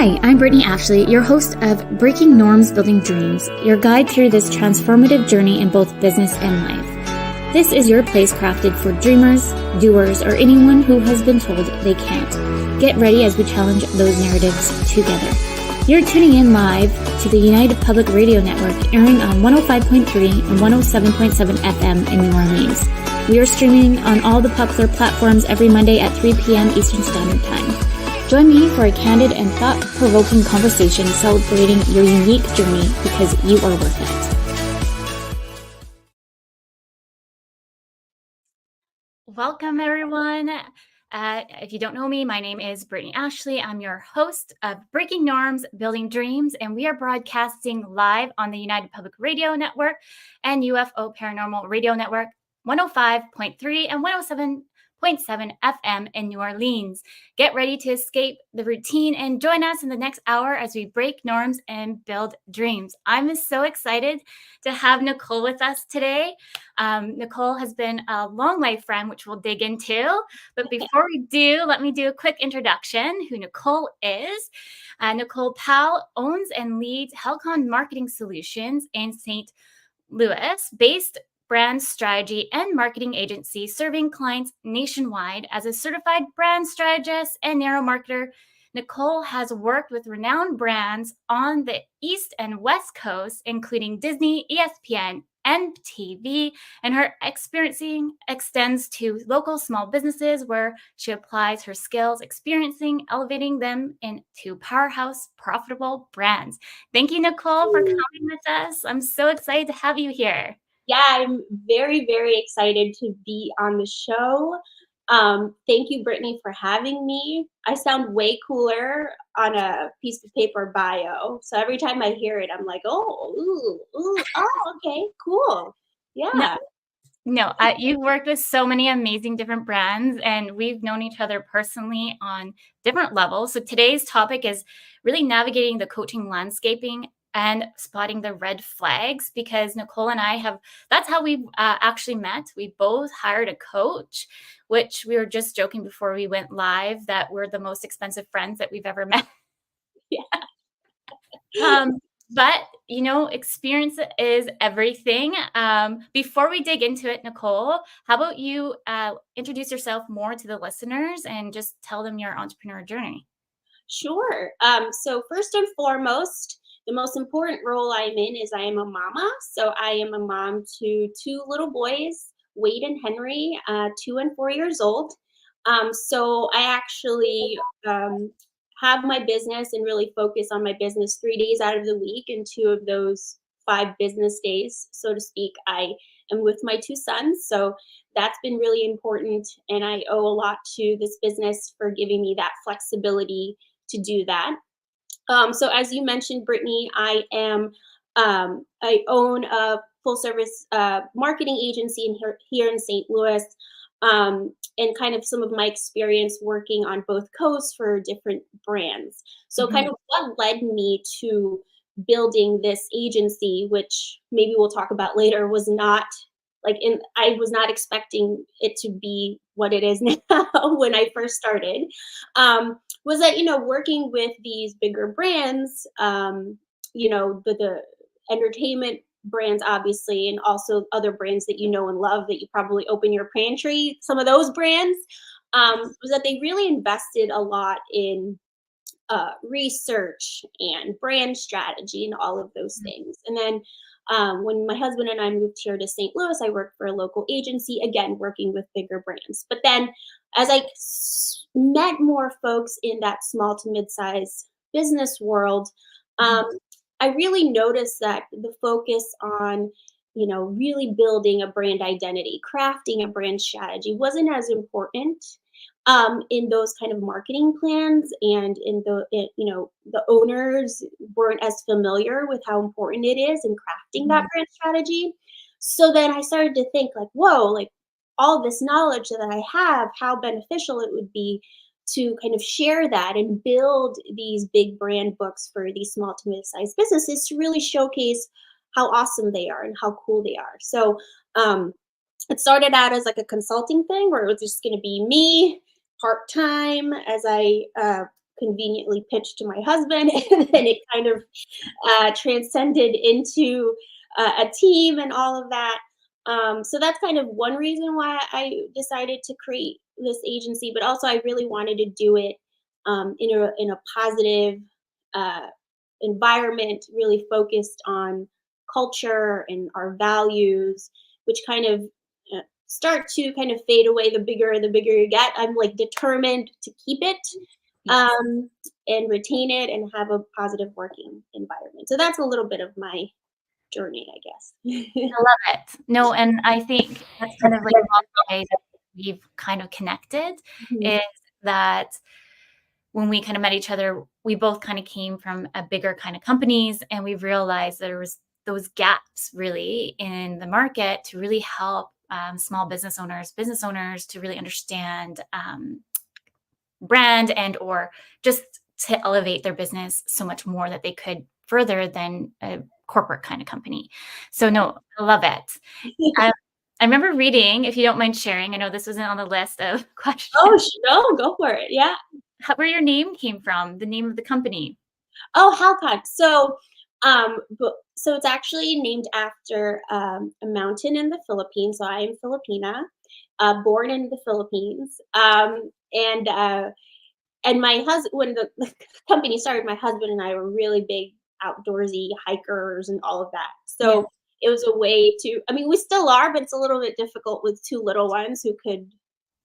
Hi, I'm Brittney Ashley, your host of Breaking Norms, Building Dreams, your guide through this transformative journey in both business and life. This is your place crafted for dreamers, doers, or anyone who has been told they can't. Get ready as we challenge those narratives together. You're tuning in live to the United Public Radio Network, airing on 105.3 and 107.7 FM in New Orleans. We are streaming on all the popular platforms every Monday at 3 p.m. Eastern Standard Time. Join me for a candid and thought-provoking conversation celebrating your unique journey because you are worth it. Welcome, everyone. If you don't know me, my name is Brittney Ashley. I'm your host of Breaking Norms, Building Dreams, and we are broadcasting live on the United Public Radio Network and UFO Paranormal Radio Network, 105.3 and 107.7 FM in New Orleans. Get ready to escape the routine and join us in the next hour as we break norms and build dreams. I'm so excited to have Nicole with us today. Nicole has been a long life friend, which we'll dig into. But before we do, let me do a quick introduction who Nicole is. Nicole Powell owns and leads HALCON Marketing Solutions in St. Louis, based brand strategy and marketing agency serving clients nationwide as a certified brand strategist and neuro-marketer. Nicole has worked with renowned brands on the East and West Coast, including Disney, ESPN, and TV, and her experiencing extends to local small businesses where she applies her skills, experiencing, elevating them into powerhouse, profitable brands. Thank you, Nicole, for coming with us. I'm so excited to have you here. Yeah, I'm very, very excited to be on the show. Thank you, Brittney, for having me. I sound way cooler on a piece of paper bio. So every time I hear it, I'm like, oh, okay, cool. Yeah. No, you've worked with so many amazing different brands, and we've known each other personally on different levels. So today's topic is really navigating the coaching landscaping and spotting the red flags, because Nicole and I that's how we actually met. We both hired a coach, which we were just joking before we went live that we're the most expensive friends that we've ever met. Yeah. But, experience is everything. Before we dig into it, Nicole, how about you introduce yourself more to the listeners and just tell them your entrepreneur journey? Sure. So first and foremost, the most important role I'm in is I am a mama. So I am a mom to two little boys, Wade and Henry, 2 and 4 years old. So I actually have my business and really focus on my business 3 days out of the week, and 2 of those 5 business days, so to speak, I am with my 2 sons. So that's been really important, and I owe a lot to this business for giving me that flexibility to do that. So as you mentioned, Brittney, I own a full service marketing agency here in St. Louis, and kind of some of my experience working on both coasts for different brands. So kind of what led me to building this agency, which maybe we'll talk about later, was not I was not expecting it to be what it is now when I first started. Was that, working with these bigger brands, the entertainment brands, obviously, and also other brands that you know and love that you probably open your pantry, some of those brands, was that they really invested a lot in research and brand strategy and all of those things. And then when my husband and I moved here to St. Louis, I worked for a local agency, again, working with bigger brands. But then as I met more folks in that small to mid-size business world, I really noticed that the focus on, really building a brand identity, crafting a brand strategy wasn't as important in those kind of marketing plans, and the owners weren't as familiar with how important it is in crafting that brand strategy. So then I started to think like, whoa, like all this knowledge that I have, how beneficial it would be to kind of share that and build these big brand books for these small to mid-sized businesses to really showcase how awesome they are and how cool they are. So it started out as like a consulting thing where it was just going to be me part-time as I conveniently pitched to my husband, and then it kind of transcended into a team and all of that. So that's kind of one reason why I decided to create this agency, but also I really wanted to do it in a positive uh, environment, really focused on culture and our values, which kind of start to kind of fade away the bigger you get. I'm like determined to keep it Yes. um, and retain it and have a positive working environment. So that's a little bit of my journey, I guess. I love it. No, and I think that's kind of like one way that we've kind of connected Mhm. is that when we kind of met each other, we both kind of came from a bigger kind of companies, and we realized there was those gaps really in the market to really help small business owners to really understand brand and or just to elevate their business so much more that they could further than a corporate kind of company. So no, I love it. I, I remember reading, if you don't mind sharing, I know this wasn't on the list of questions, Oh, no, go for it. Yeah. where your name came from, the name of the company. Oh, HALCON. So it's actually named after a mountain in the Philippines. So I am Filipina, born in the Philippines, and my husband, when the company started, my husband and I were really big outdoorsy hikers and all of that. Yeah. So it was a way to, I mean, we still are, but it's a little bit difficult with two little ones who could,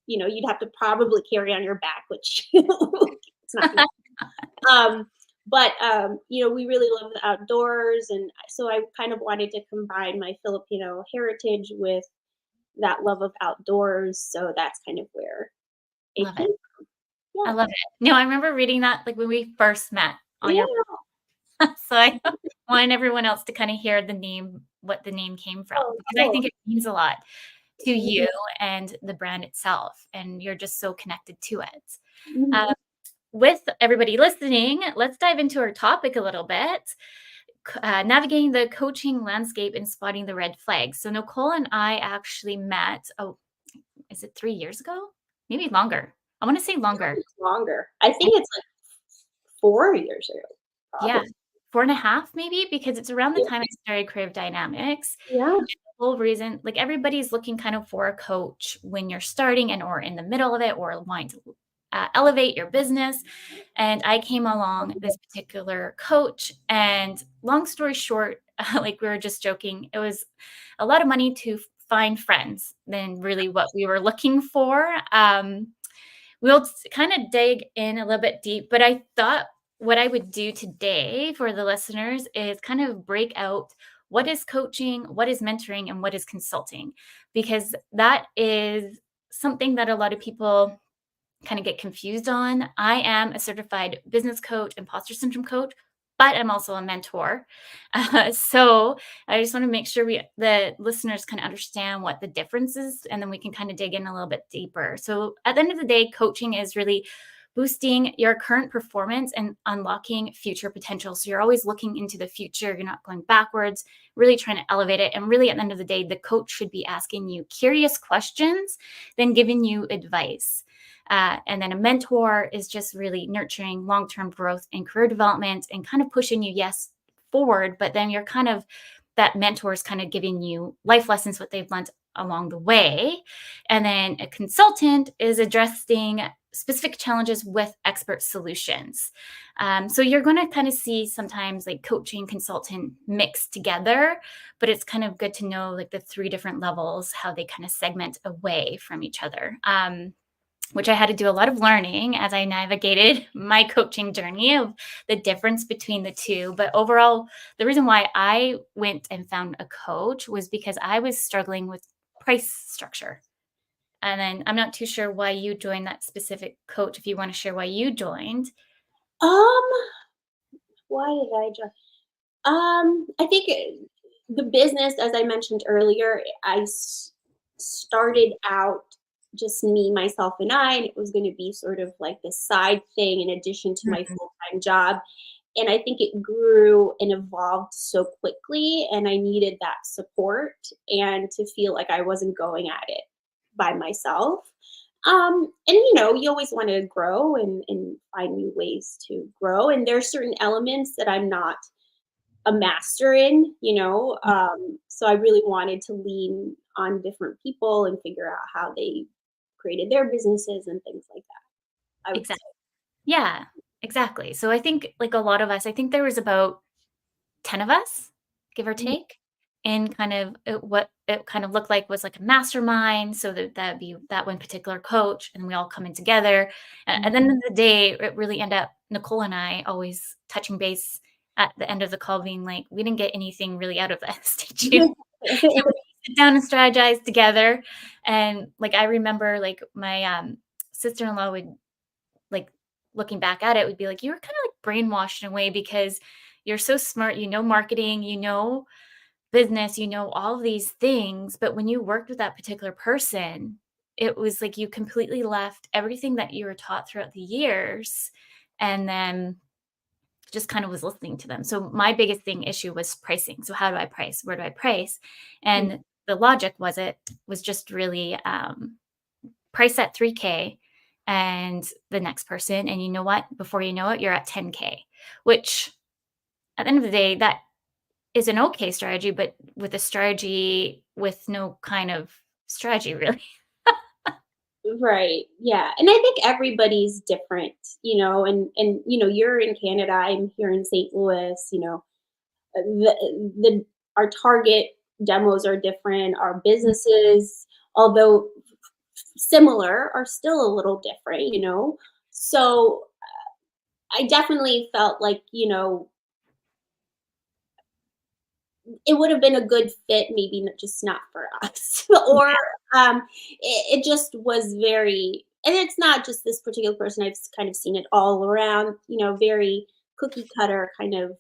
you'd have to probably carry on your back, which it's not gonna. Um, but we really love the outdoors, and so I kind of wanted to combine my Filipino heritage with that love of outdoors. So that's kind of where it Love it. came. I Yeah, love it. No, I remember reading that like when we first met on your yeah. so I want everyone else to kind of hear the name, what the name came from, Oh, because I cool. think it means a lot to Mhm, you and the brand itself, and you're just so connected to it. Uh, mhm. with everybody listening, let's dive into our topic a little bit. Navigating the coaching landscape and spotting the red flags. So Nicole and I actually met. Oh, is it 3 years ago? Maybe longer. I want to say longer. It's longer. I think it's like 4 years ago, Yeah, probably. 4.5 maybe, because it's around the Yeah, time I started Creative Dynamics. yeah. The whole reason, like, everybody's looking kind of for a coach when you're starting and or in the middle of it or wanting to elevate your business. And I came along this particular coach, and long story short, like we were just joking, it was a lot of money to find friends than really what we were looking for. We'll kind of dig in a little bit deep, but I thought what I would do today for the listeners is kind of break out what is coaching, what is mentoring, and what is consulting, because that is something that a lot of people kind of get confused on. I am a certified business coach, imposter syndrome coach, but I'm also a mentor. So I just want to make sure the listeners can understand what the difference is, and then we can kind of dig in a little bit deeper. So at the end of the day, coaching is really boosting your current performance and unlocking future potential. So you're always looking into the future. You're not going backwards, really trying to elevate it. And really, at the end of the day, the coach should be asking you curious questions, then giving you advice. And then a mentor is just really nurturing long-term growth and career development and kind of pushing you, yes, forward, but then you're kind of, that mentor is kind of giving you life lessons, what they've learned along the way. And then a consultant is addressing specific challenges with expert solutions. So you're going to kind of see sometimes like coaching, consultant mixed together, but it's kind of good to know like the three different levels, how they kind of segment away from each other. Which I had to do a lot of learning as I navigated my coaching journey of the difference between the two. But overall, the reason why I went and found a coach was because I was struggling with price structure. And then I'm not too sure why you joined that specific coach, if you want to share why you joined. Um, why did I join? I think the business, as I mentioned earlier, started out just me, myself, and I, and it was going to be sort of like this side thing in addition to my Mhm. full time job. And I think it grew and evolved so quickly, and I needed that support and to feel like I wasn't going at it by myself. And you always want to grow and find new ways to grow. And there's certain elements that I'm not a master in. So I really wanted to lean on different people and figure out how they created their businesses and things like that, I would say. Exactly. Yeah, exactly. So I think like a lot of us, I think there was about 10 of us, give or Mhm, take, and kind of what it kind of looked like was like a mastermind. So that'd be that one particular coach, and we all come in together. mhm. At the end of the day, it really end up Nicole and I always touching base at the end of the call, being like, we didn't get anything really out of this, did you? So we sit down and strategize together. And like I remember like my sister-in-law would like looking back at it would be like, you were kind of like brainwashed in a way because you're so smart, you know marketing, you know business, you know all of these things. But when you worked with that particular person, it was like you completely left everything that you were taught throughout the years and then just kind of was listening to them. So my biggest thing issue was pricing. So how do I price? Where do I price? And the logic was just really price at 3K and the next person. And you know what? Before you know it, you're at 10K, which at the end of the day, that is an okay strategy, but with a strategy with no kind of strategy, really. Right. Yeah. And I think everybody's different, and you're in Canada, I'm here in St. Louis. The our target demos are different. Our businesses, although similar, are still a little different. So I definitely felt like, it would have been a good fit, maybe just not for us. Or it just was very, and it's not just this particular person, I've kind of seen it all around, very cookie cutter kind of,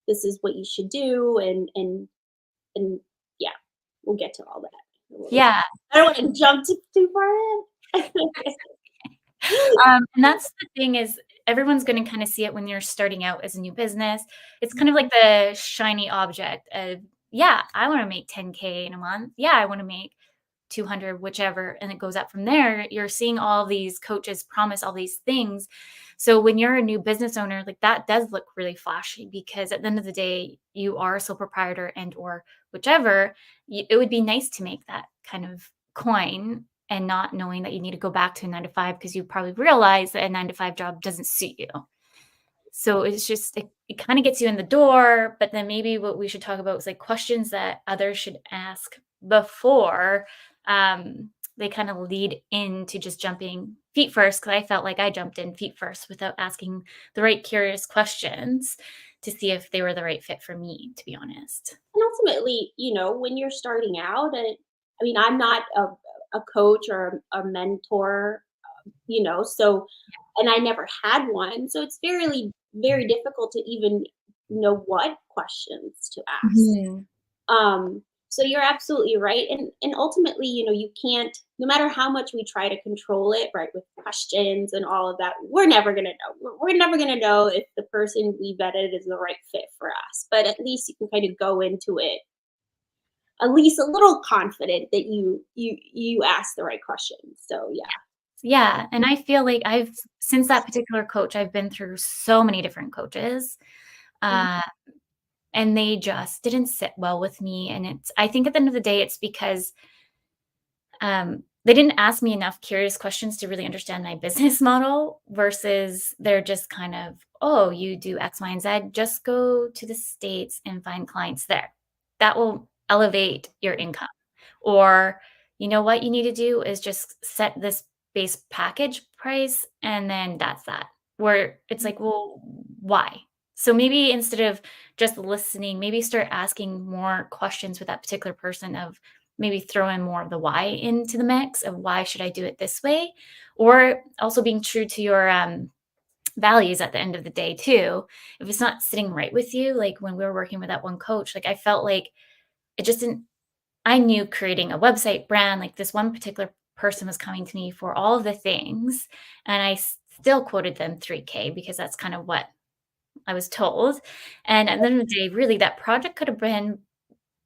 this is what you should do. And yeah, we'll get to all that in a little bit. Yeah. I don't want to jump too far in. And that's the thing is everyone's going to kind of see it when you're starting out as a new business. It's kind of like the shiny object of, yeah, I want to make 10K in a month. Yeah, I want to make 200, whichever, and it goes up from there. You're seeing all these coaches promise all these things. So when you're a new business owner, like that does look really flashy because at the end of the day, you are a sole proprietor and or whichever, it would be nice to make that kind of coin and not knowing that you need to go back to a 9 to 5 because you probably realize that a 9 to 5 job doesn't suit you. So it's just it kind of gets you in the door, but then maybe what we should talk about is like questions that others should ask before they kind of lead into just jumping feet first. Because I felt like I jumped in feet first without asking the right curious questions to see if they were the right fit for me, to be honest. And ultimately, when you're starting out, and I mean, I'm not a coach or a mentor, so, and I never had one. So it's very difficult to even know what questions to ask. Mhm. So you're absolutely right. And ultimately, you can't, no matter how much we try to control it, right, with questions and all of that, we're never gonna know. We're never gonna know if the person we vetted is the right fit for us. But at least you can kind of go into it at least a little confident that you asked the right questions. So yeah. Yeah, and I feel like I've since that particular coach, I've been through so many different coaches, Mhm. uh, and they just didn't sit well with me, and it's I think at the end of the day, it's because, they didn't ask me enough curious questions to really understand my business model versus they're just kind of, "Oh, you do X, Y, and Z, just go to the States and find clients there. That will elevate your income." Or, "You know what you need to do is just set this base package price, and then that's that." Where it's like, "Well, why?" So maybe instead of just listening, maybe start asking more questions with that particular person of maybe throw in more of the why into the mix of why should I do it this way? Or also being true to your values at the end of the day too. If it's not sitting right with you, like when we were working with that one coach, like I felt like it just didn't I knew creating a website brand, like this one particular person was coming to me for all of the things, and I still quoted them 3K because that's kind of what I was told. And at the end of the day, really, that project could have been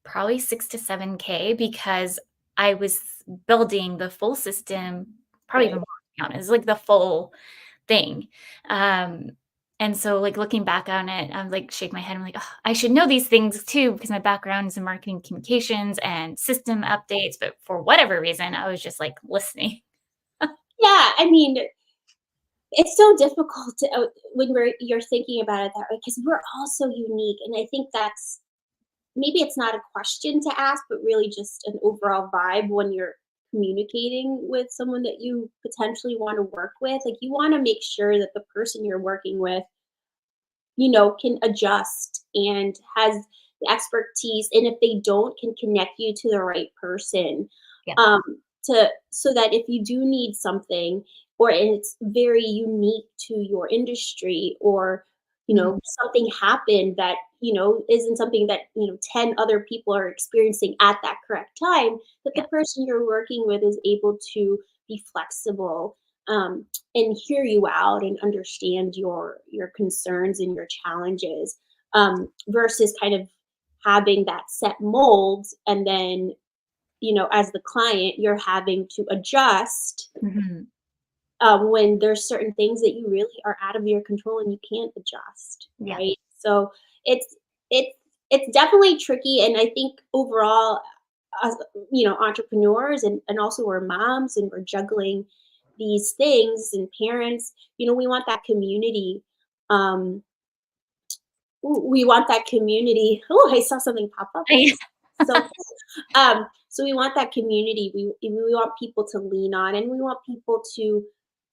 probably 6 to 7K because I was building the full system probably even Right. more, to be honest, like the full thing. Um, and so like looking back on it, I'm like shake my head. I'm like, oh, I should know these things too because my background is in marketing communications and system updates. But for whatever reason, I was just like listening. Yeah, I mean, it's so difficult to when you're thinking about it that way because we're all so unique, and I think that's maybe it's not a question to ask, but really just an overall vibe when you're communicating with someone that you potentially want to work with. Like you want to make sure that the person you're working with, can adjust and has the expertise, and if they don't, can connect you to the right person, Yeah. um, to so that if you do need something or it's very unique to your industry, or Mhm. something happened that isn't something that 10 other people are experiencing at that correct time, that the Yeah. person you're working with is able to be flexible, um, and hear you out and understand your concerns and your challenges, versus kind of having that set mold, and then as the client you're having to adjust, Mhm. when there's certain things that you really are out of your control and you can't adjust, Yeah. right? So it's it's it's definitely tricky, and I think overall, as entrepreneurs, and also we're moms and we're juggling these things, and parents, we want that community. um we want that community. Oh, I saw something pop up. I So so we want that community. We want people to lean on, and we want people to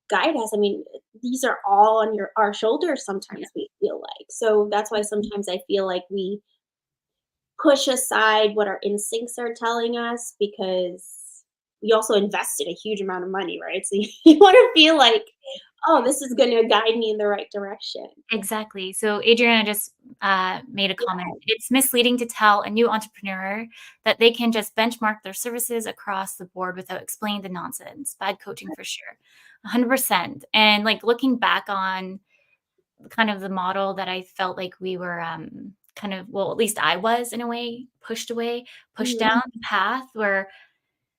guide us. I mean, these are all on our shoulders yeah. sometimes, we feel like. So that's why sometimes I feel like we push aside what our instincts are telling us, because we also invested a huge amount of money, right? So you want to feel like, oh, this is going to guide me in the right direction. Exactly. So Adriana just made a comment. It's misleading to tell a new entrepreneur that they can just benchmark their services across the board without explaining the nonsense. Bad coaching for sure. 100%. And like looking back on kind of the model that I felt like we were kind of, well, at least I was in a way, pushed away, pushed Mhm, down the path where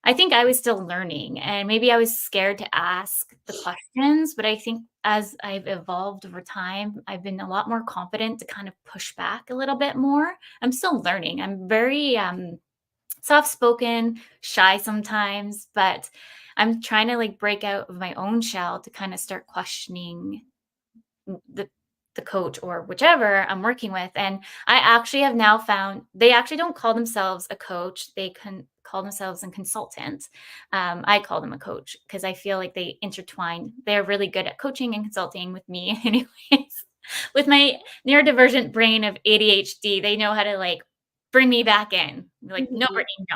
I think I was still learning and maybe I was scared to ask the questions, but I think as I've evolved over time, I've been a lot more confident to kind of push back a little bit more. I'm still learning. I'm very soft-spoken, shy sometimes, but I'm trying to like break out of my own shell to kind of start questioning the coach or whichever I'm working with. And I actually have now found they actually don't call themselves a coach. They can call themselves a consultant. I call them a coach because I feel like they intertwine. They're really good at coaching and consulting with me, anyways. With my neurodivergent brain of ADHD, they know how to like bring me back in. Like, no, mhm. Brittany,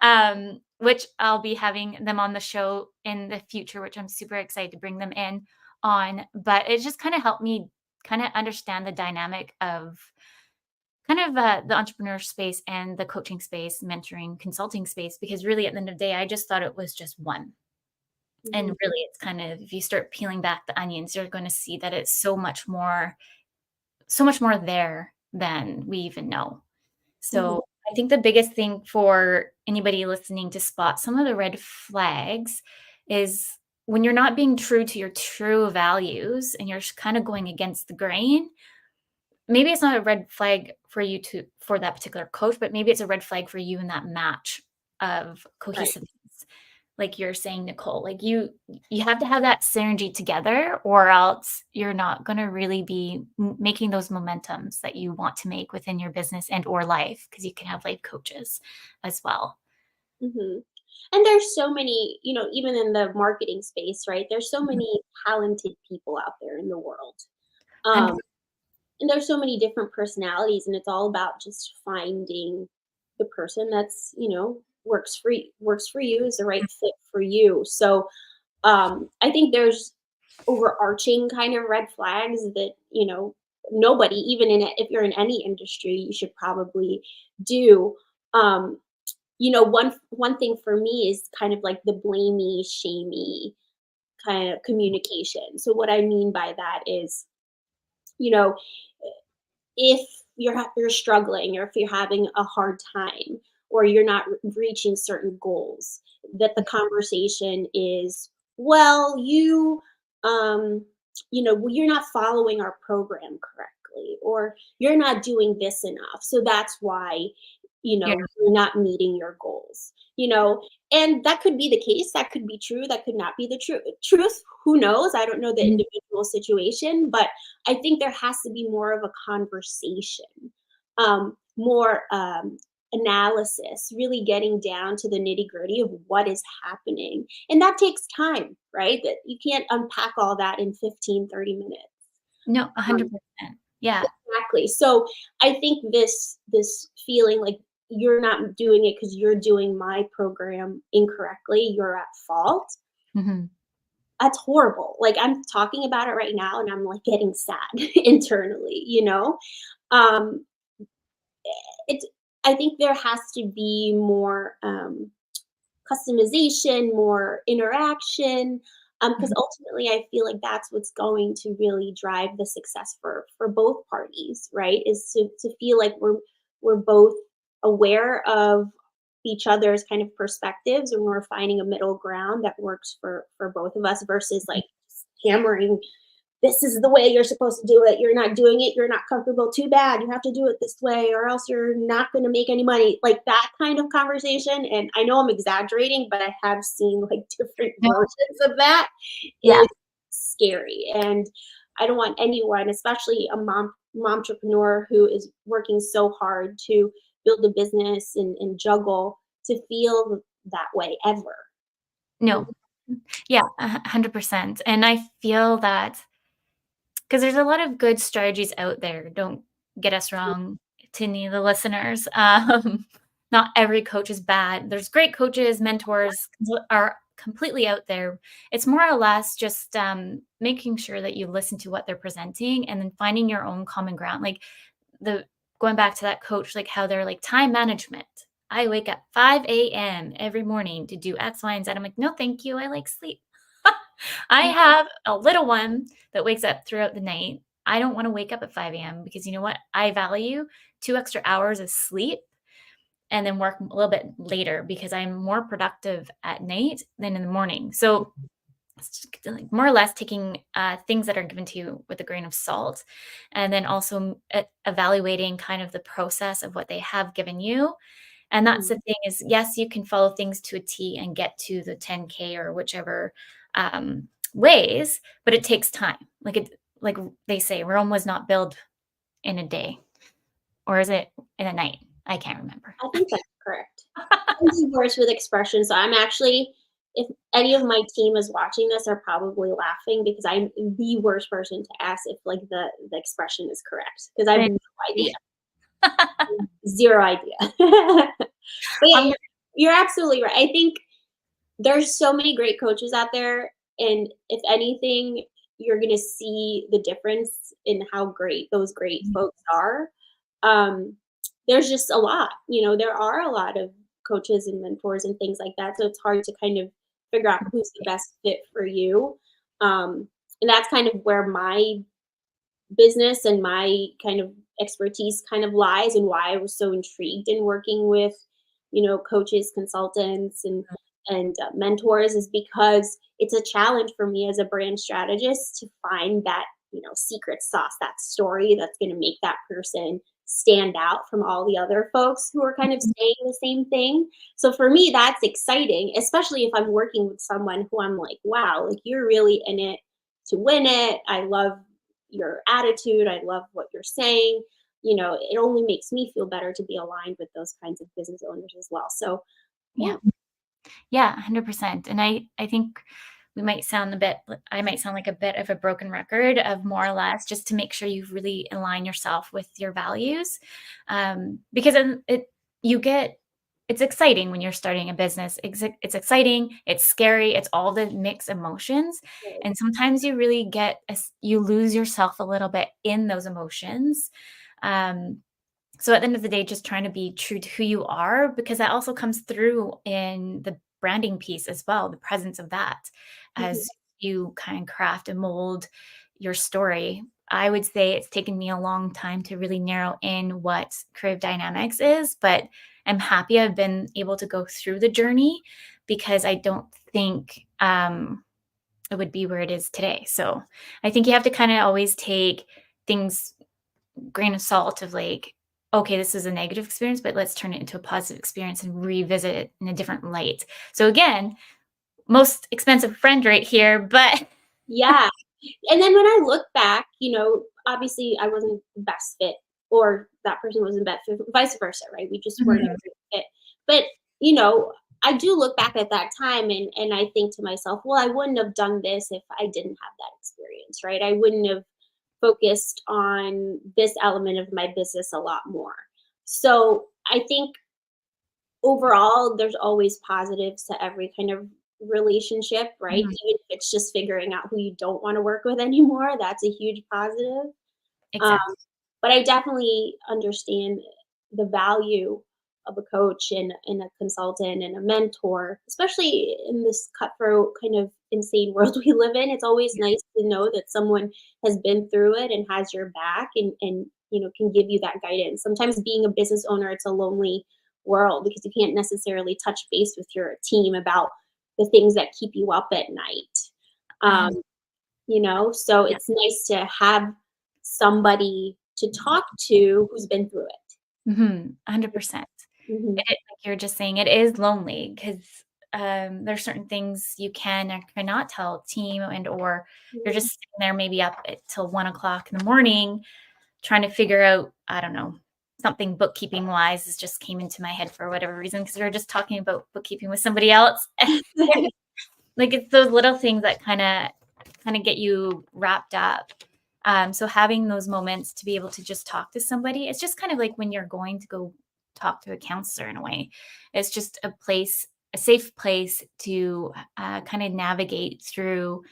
no. Which I'll be having them on the show in the future, which I'm super excited to bring them in on. But it just kind of helped me kind of understand the dynamic of kind of the entrepreneur space and the coaching space, mentoring, consulting space, because really at the end of the day, I just thought it was just one. And Mhm, really, it's kind of, if you start peeling back the onions, you're going to see that it's so much more there than we even know. mhm, So I think the biggest thing for anybody listening to spot some of the red flags is when you're not being true to your true values and you're kind of going against the grain. Maybe it's not a red flag for you to for that particular coach, but maybe it's a red flag for you in that match of right. cohesiveness. Like you're saying, Nicole, like you have to have that synergy together, or else you're not going to really be making those momentums that you want to make within your business and or life, because you can have life coaches as well. Mhm. And there's so many, even in the marketing space, right? There's so Mhm. many talented people out there in the world. 100. Um, and there's so many different personalities, and it's all about just finding the person that's, works for you, is the right fit for you. So I think there's overarching kind of red flags that, nobody, even if you're in any industry, you should probably do. Um, one thing for me is kind of like the blamey, shamey kind of communication. So what I mean by that is, you know, if you're struggling, or if you're having a hard time, or you're not reaching certain goals, that the conversation is, well, well, you're not following our program correctly, or you're not doing this enough. So that's why, Yeah. you're not meeting your goals, and that could be the case. That could be true. That could not be the truth. Who knows? I don't know the Mhm. individual situation, but I think there has to be more of a conversation, more analysis, really getting down to the nitty gritty of what is happening. And that takes time, right? That you can't unpack all that in 15, 30 minutes. No, Um, 100%. Yeah. exactly. So I think this feeling like you're not doing it because you're doing my program incorrectly, you're at fault. Mhm. That's horrible. Like, I'm talking about it right now and I'm like getting sad internally. Um, it's I think there has to be more customization, more interaction, because Mhm. ultimately I feel like that's what's going to really drive the success for both parties, right? Is to feel like we're both aware of each other's kind of perspectives, and we're finding a middle ground that works for both of us versus like hammering, this is the way you're supposed to do it. You're not doing it. You're not comfortable. Too bad. You have to do it this way, or else you're not going to make any money. Like that kind of conversation. And I know I'm exaggerating, but I have seen like different No. versions of that. Yeah. Is scary. And I don't want anyone, especially a momtrepreneur who is working so hard to build a business and juggle, to feel that way ever. No. Yeah, 100%. And I feel that because there's a lot of good strategies out there. Don't get us wrong, to any of the listeners. Not every coach is bad. There's great coaches, mentors are completely out there. It's more or less just making sure that you listen to what they're presenting and then finding your own common ground. Like the going back to that coach, like how they're like time management. I wake up 5 a.m. every morning to do X, Y, and Z. I'm like, no, thank you. I like sleep. I have a little one that wakes up throughout the night. I don't want to wake up at 5 a.m. because you know what? I value 2 extra hours of sleep and then work a little bit later because I'm more productive at night than in the morning. So it's just like more or less taking things that are given to you with a grain of salt, and then also evaluating kind of the process of what they have given you. And that's Mhm. the thing is, yes, you can follow things to a T and get to the 10K or whichever ways, but it takes time. Like they say, Rome was not built in a day, or is it in a night? I can't remember. I think that's correct. I'm the worst with expressions, so I'm actually, if any of my team is watching this, they're probably laughing because I'm the worst person to ask if like the expression is correct because I have Same. no idea, zero idea. But yeah, Um, you're absolutely right. I think there's so many great coaches out there, and if anything, you're gonna see the difference in how great those great folks are. Um, there's just a lot, there are a lot of coaches and mentors and things like that, so it's hard to kind of figure out who's the best fit for you. And that's kind of where my business and my kind of expertise kind of lies, and why I was so intrigued in working with, coaches, consultants, and mentors, is because it's a challenge for me as a brand strategist to find that, secret sauce, that story that's going to make that person stand out from all the other folks who are kind of saying the same thing. So for me, that's exciting, especially if I'm working with someone who I'm like, wow, like you're really in it to win it. I love your attitude. I love what you're saying. It only makes me feel better to be aligned with those kinds of business owners as well. So, yeah. yeah. Yeah, 100%. And I think we might sound a bit I might sound like a bit of a broken record of more or less just to make sure you really align yourself with your values. Because then you get it's exciting when you're starting a business. It's exciting, it's scary, it's all the mixed emotions. Right. And sometimes you really you lose yourself a little bit in those emotions. Um, so at the end of the day, just trying to be true to who you are, because that also comes through in the branding piece as well, the presence of that Mhm. as you kind of craft and mold your story. I would say it's taken me a long time to really narrow in what creative dynamics is, but I'm happy I've been able to go through the journey because I don't think it would be where it is today. So I think you have to kind of always take things grain of salt of like, okay, this is a negative experience, but let's turn it into a positive experience and revisit it in a different light. So again, most expensive friend right here, but Yeah. And then when I look back, obviously I wasn't the best fit, or that person wasn't best fit, vice versa, right? We just weren't a Mhm. great fit. But, you know, I do look back at that time, and I think to myself, well, I wouldn't have done this if I didn't have that experience, right? I wouldn't have focused on this element of my business a lot more. So I think overall, there's always positives to every kind of relationship, right? Mhm. Even if it's just figuring out who you don't want to work with anymore, that's a huge positive. Um, Exactly. but I definitely understand the value of a coach and a consultant and a mentor, especially in this cutthroat kind of insane world we live in. It's always nice to know that someone has been through it and has your back, and can give you that guidance. Sometimes being a business owner, it's a lonely world because you can't necessarily touch base with your team about the things that keep you up at night. Um, And so yeah. it's nice to have somebody to talk to who's been through it. 100%. Mhm. Like you're just saying, it is lonely because there's certain things you can or cannot tell a team, and or you're Mhm. just sitting there maybe up till 1 o'clock in the morning trying to figure out, I don't know, something bookkeeping wise is just came into my head for whatever reason because we were just talking about bookkeeping with somebody else. Like it's those little things that kind of get you wrapped up. So having those moments to be able to just talk to somebody, it's just kind of like when you're going to go talk to a counselor in a way. It's just a place, a safe place to kind of navigate through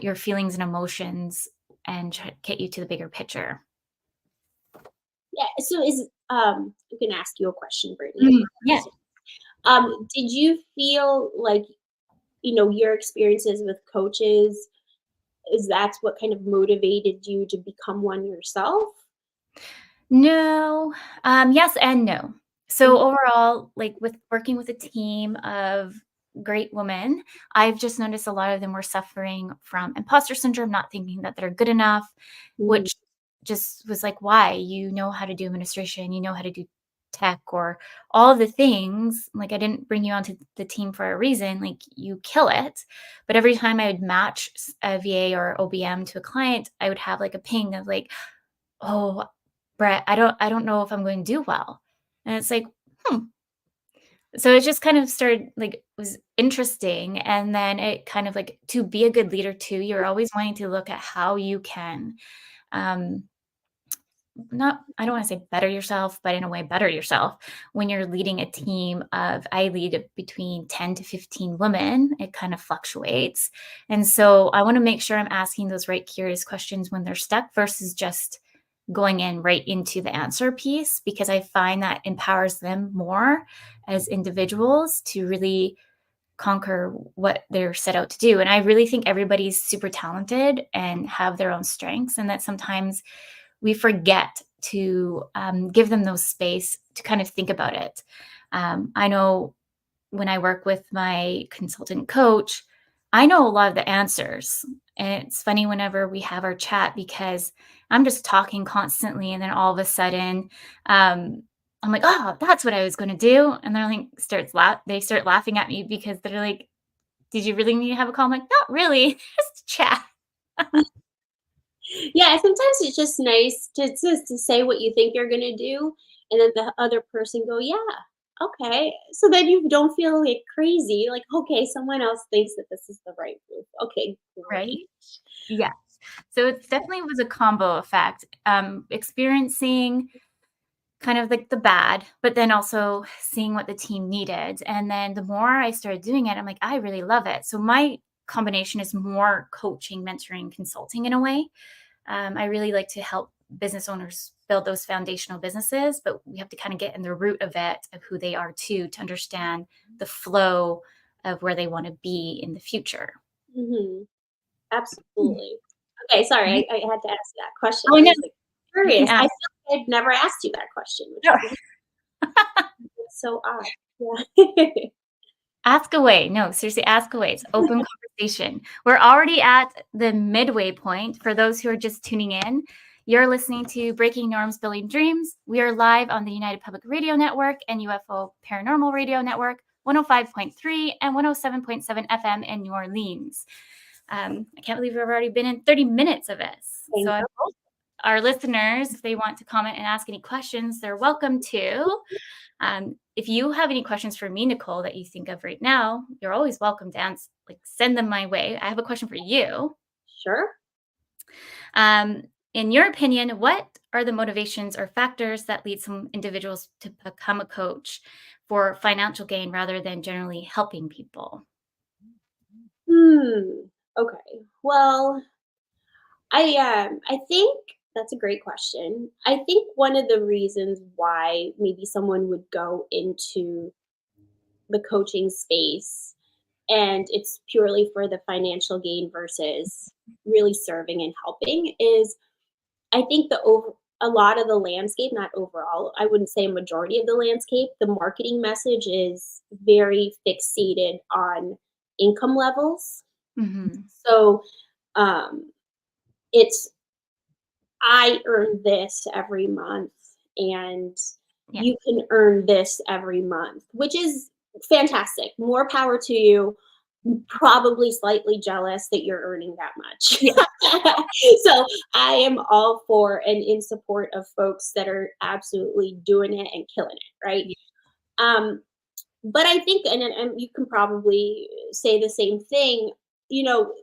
your feelings and emotions and get you to the bigger picture. Yeah, so I can ask you a question, Brittany, if Mhm. you Yeah. want to. Did you feel like, your experiences with coaches, is that's what kind of motivated you to become one yourself? No. Yes and no. So Mhm. overall, like with working with a team of great women, I've just noticed a lot of them were suffering from imposter syndrome, not thinking that they're good enough, Mhm. which just was like, why? You know how to do administration, you know how to do tech or all of the things. Like I didn't bring you onto the team for a reason. Like you kill it. But every time I would match a VA or OBM to a client, I would have like a ping of like, "Oh, Brett, I don't know if I'm going to do well." And it's like, "Hmm." So it just kind of started like was interesting, and then it kind of like to be a good leader too, you're always wanting to look at how you can, um, not I don't wanna say better yourself, but in a way better yourself when you're leading a team of I lead between 10 to 15 women, it kind of fluctuates, and so I wanna make sure I'm asking those right curious questions when they're stuck versus just going in right into the answer piece because I find that empowers them more as individuals to really conquer what they're set out to do. And I really think everybody's super talented and have their own strengths, and that sometimes we forget to give them those space to kind of think about it. I know when I work with my consultant coach, I know a lot of the answers. And it's funny whenever we have our chat because I'm just talking constantly. And then all of a sudden, um, I'm like, oh, that's what I was going to do. And they're like, they start laughing at me because they're like, did you really need to have a call? I'm like, not really, just chat. Yeah, sometimes it's just nice to say what you think you're gonna do, and then the other person go, "Yeah, okay." So then you don't feel like crazy, like, "Okay, someone else thinks that this is the right move. Okay, Right. great." Yeah. So it definitely was a combo effect. Experiencing kind of like the bad, but then also seeing what the team needed. And then the more I started doing it, I'm like, I really love it. So my combination is more coaching, mentoring, consulting in a way. I really like to help business owners build those foundational businesses, but we have to kind of get in the root of it, of who they are too, to understand the flow of where they want to be in the future. Mhm, Hmm. absolutely. Okay, sorry, Yeah. I had to ask that question. Oh, I I know. was, like, You can curious. I ask. feel like I've never asked you that question, which No. is That's so odd. Yeah. Ask away. No, seriously, ask away. It's open conversation. We're already at the midway point. For those who are just tuning in, you're listening to Breaking Norms, Building Dreams. We are live on the United Public Radio Network and UFO Paranormal Radio Network, 105.3 and 107.7 FM in New Orleans. I can't believe we've already been in 30 minutes of this. Thank So you. our listeners, if they want to comment and ask any questions, they're welcome to. If you have any questions for me, Nicole, that you think of right now, you're always welcome to answer, send them my way. I have a question for you. Sure. In your opinion, what are the motivations or factors that lead some individuals to become a coach for financial gain rather than generally helping people? Okay. Well, I think that's a great question. I think one of the reasons why maybe someone would go into the coaching space and it's purely for the financial gain versus really serving and helping is I think a lot of the landscape, not overall, I wouldn't say a majority of the landscape, the marketing message is very fixated on income levels. Mm-hmm. So um, it's I earn this every month and Yeah. you can earn this every month, which is fantastic. More power to you. Probably slightly jealous that you're earning that much. Yeah. So I am all for and in support of folks that are absolutely doing it and killing it, right? Yeah. Um, but I think, and you can probably say the same thing,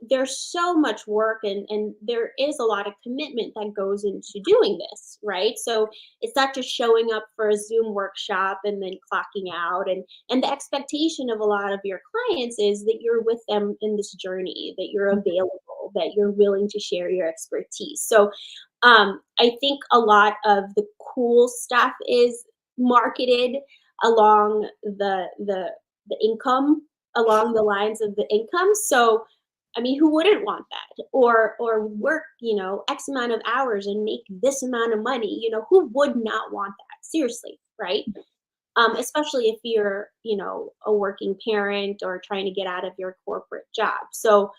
there's so much work and there is a lot of commitment that goes into doing this, right? So it's not just showing up for a Zoom workshop and then clocking out. And the expectation of a lot of your clients is that you're with them in this journey, that you're available, that you're willing to share your expertise. So I think a lot of the cool stuff is marketed along the income, along the lines of the income. So I mean, who wouldn't want that? Or work, X amount of hours and make this amount of money. Who would not want that? Seriously, right? Especially if you're, a working parent or trying to get out of your corporate job. So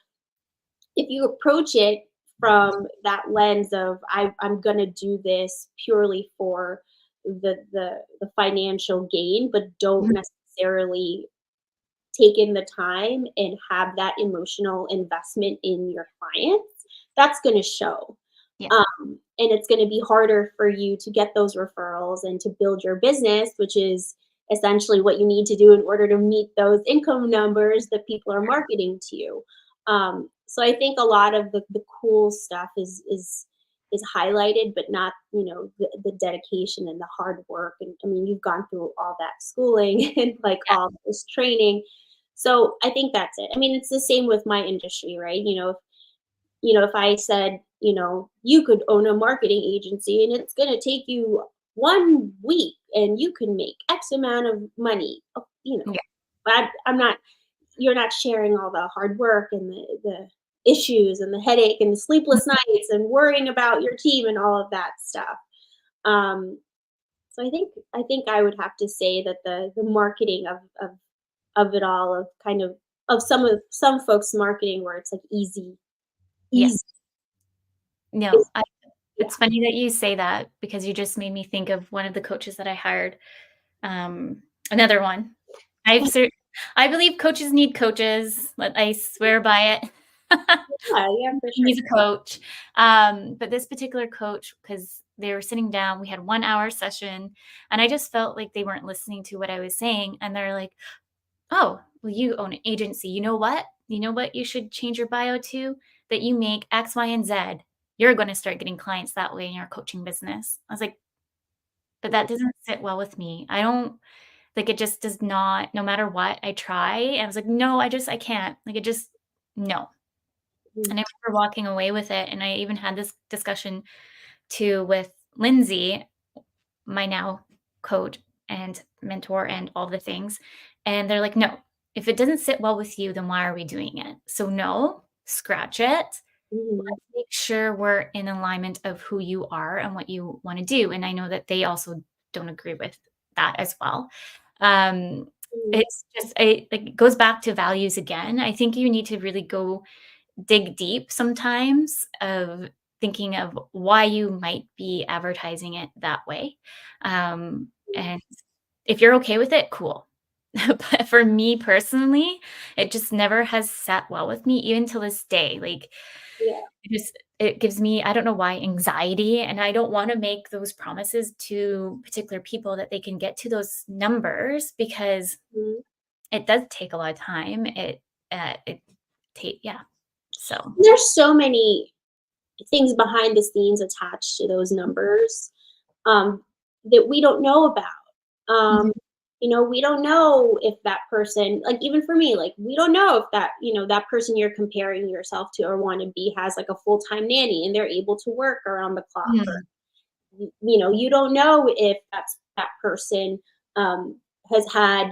if you approach it from that lens of I'm gonna do this purely for the financial gain, but don't necessarily take in the time and have that emotional investment in your clients, that's going to show. Yeah. And it's going to be harder for you to get those referrals and to build your business, which is essentially what you need to do in order to meet those income numbers that people are marketing to you. So I think a lot of the cool stuff is highlighted, but not the dedication and the hard work. And I mean, you've gone through all that schooling and like all this training. So I think that's it. I mean, it's the same with my industry, right? If I said, you could own a marketing agency and it's going to take you 1 week and you can make X amount of money, Yeah. but I'm not, you're not sharing all the hard work and the issues and the headache and the sleepless nights and worrying about your team and all of that stuff. So I think I would have to say that the marketing of it all, of kind of some folks marketing where it's like easy. Yes. No, is- it's yeah. funny that you say that because you just made me think of one of the coaches that I hired. Another one. I've cer- I believe coaches need coaches. I swear by it. Yeah, for sure. He's a coach. But this particular coach, because they were sitting down, we had 1 hour session, and I just felt like they weren't listening to what I was saying. And they're like, oh, well, you own an agency. You know what? You know what you should change your bio to? That you make X, Y, and Z. You're going to start getting clients that way in your coaching business. I was like, but that doesn't sit well with me. I don't like it just does not, no matter what I try. And I was like, no, I can't. Like it just, no. Mhm. And I remember walking away with it. And I even had this discussion too with Lindsay, my now coach and mentor and all the things. And they're like, no, if it doesn't sit well with you, then why are we doing it? So no, scratch it. Mhm. Let's make sure we're in alignment of who you are and what you want to do. And I know that they also don't agree with that as well. Um, Mhm. it's just like, it goes back to values again. I think you need to really go dig deep sometimes of thinking of why you might be advertising it that way. And if you're okay with it, cool. But for me personally, it just never has sat well with me even to this day. Like, Yeah. it gives me, I don't know why, anxiety, and I don't wanna make those promises to particular people that they can get to those numbers because Mhm. it does take a lot of time. It take yeah. So There's so many things behind the scenes attached to those numbers, that we don't know about. mhm, We don't know if that person, like even for me, like we don't know if that person you're comparing yourself to or want to be has like a full-time nanny and they're able to work around the clock, or mhm, you don't know if that person has had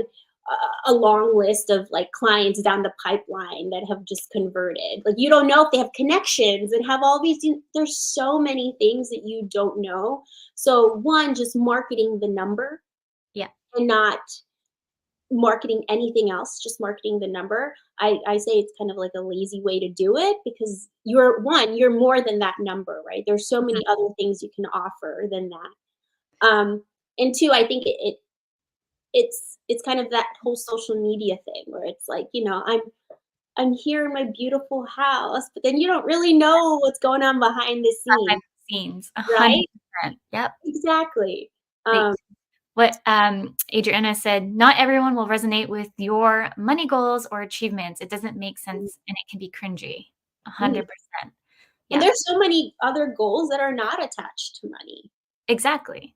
a long list of like clients down the pipeline that have just converted. Like you don't know if they have connections and have all these. There's so many things that you don't know. So one, just marketing the number yeah, and not marketing anything else, just marketing the number. I say it's kind of like a lazy way to do it because you're more than that number, right? There's so mhm, many other things you can offer than that. And two, I think it's kind of that whole social media thing where it's like, I'm here in my beautiful house, but then you don't really know what's going on behind the behind scenes, the scenes, right? 100%. Yep. Exactly. Like Um, what, Adriana said, "Not everyone will resonate with your money goals or achievements. It doesn't make sense, and it can be cringy." mhm. 100%. And Yeah, there's so many other goals that are not attached to money, exactly.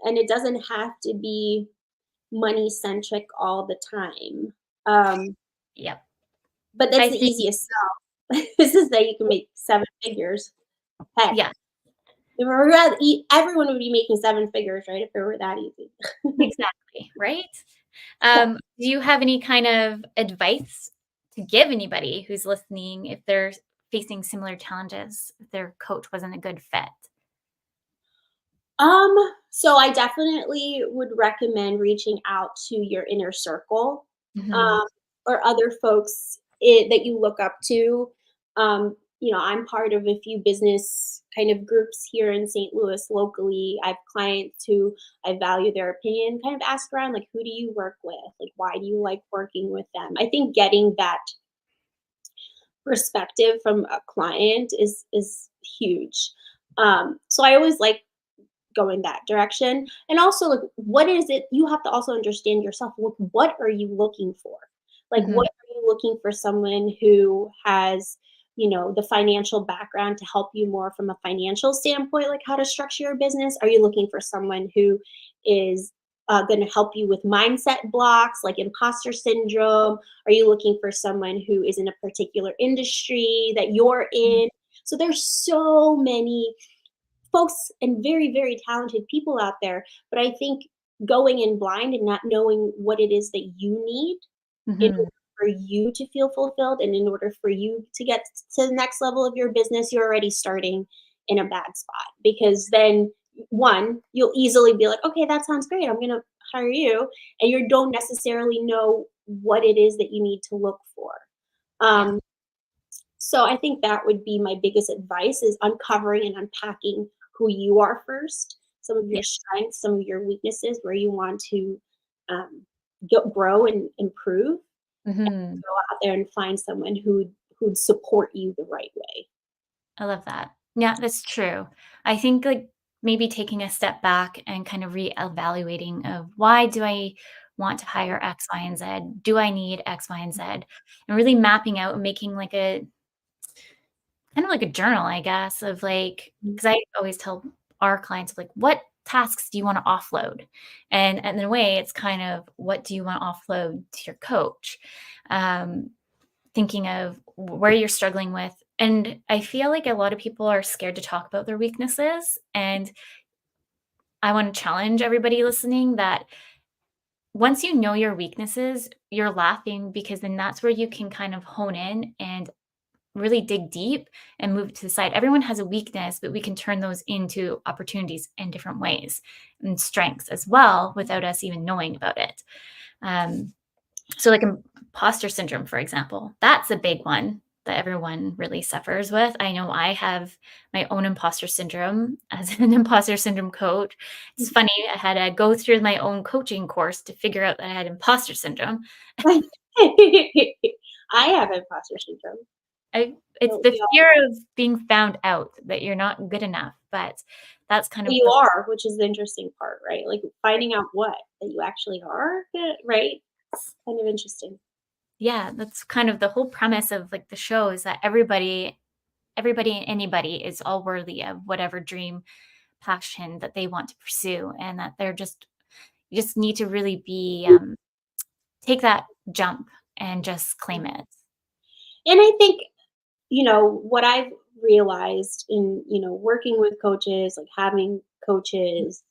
and it doesn't have to be money centric all the time. Um, Yep. but that's I the think easiest sell. This is that you can make seven figures. Heck, yeah, if it were that everyone would be making seven figures, right? If it were that easy. exactly, right? Do you have any kind of advice to give anybody who's listening if they're facing similar challenges, if their coach wasn't a good fit? Um, so I definitely would recommend reaching out to your inner circle, Mhm, um, or other folks that you look up to. I'm part of a few business kind of groups here in St. Louis locally. I have clients who I value their opinion, kind of ask around, like, who do you work with? Like, why do you like working with them? I think getting that perspective from a client is huge. So I always like going that direction. And also, like, what is it? You have to also understand yourself. What are you looking for? Like, what mhm, are you looking for? Someone who has, the financial background to help you more from a financial standpoint, like how to structure your business? Are you looking for someone who is going to help you with mindset blocks like imposter syndrome? Are you looking for someone who is in a particular industry that you're mhm, in? So there's so many folks and very, very talented people out there. But I think going in blind and not knowing what it is that you need in mhm. order for you to feel fulfilled and in order for you to get to the next level of your business, you're already starting in a bad spot because then one, you'll easily be like, okay, that sounds great. I'm going to hire you. And you don't necessarily know what it is that you need to look for. Yeah, Um, so I think that would be my biggest advice is uncovering and unpacking who you are first, some of yeah, your strengths, some of your weaknesses, where you want to grow and improve. mhm. Go out there and find someone who'd support you the right way. I love that. Yeah, that's true. I think, like, maybe taking a step back and kind of reevaluating of why do I want to hire X, Y, and Z? Do I need X, Y, and Z? And really mapping out and making like a kind of like a journal, I guess, of like, Mhm. because I always tell our clients, like, what tasks do you want to offload? And in a way, it's kind of what do you want to offload to your coach? Um, Thinking of where you're struggling with. And I feel like a lot of people are scared to talk about their weaknesses. And I want to challenge everybody listening that once you know your weaknesses, you're laughing because then that's where you can kind of hone in and really dig deep and move it to the side. Everyone has a weakness, but we can turn those into opportunities in different ways and strengths as well without us even knowing about it. Um, so like imposter syndrome, for example, that's a big one that everyone really suffers with. I know I have my own imposter syndrome as an imposter syndrome coach. It's funny, I had to go through my own coaching course to figure out that I had imposter syndrome. I have imposter syndrome. It's So the we all, fear of being found out that you're not good enough, but that's kind of you the are, which is the interesting part, right? Like finding out what that you actually are, right? It's kind of interesting. yeah, that's kind of the whole premise of like the show is that everybody and anybody is all worthy of whatever dream, passion that they want to pursue, and that they're just you just need to really be take that jump and just claim it. And I think, what I've realized in, working with coaches, like having coaches,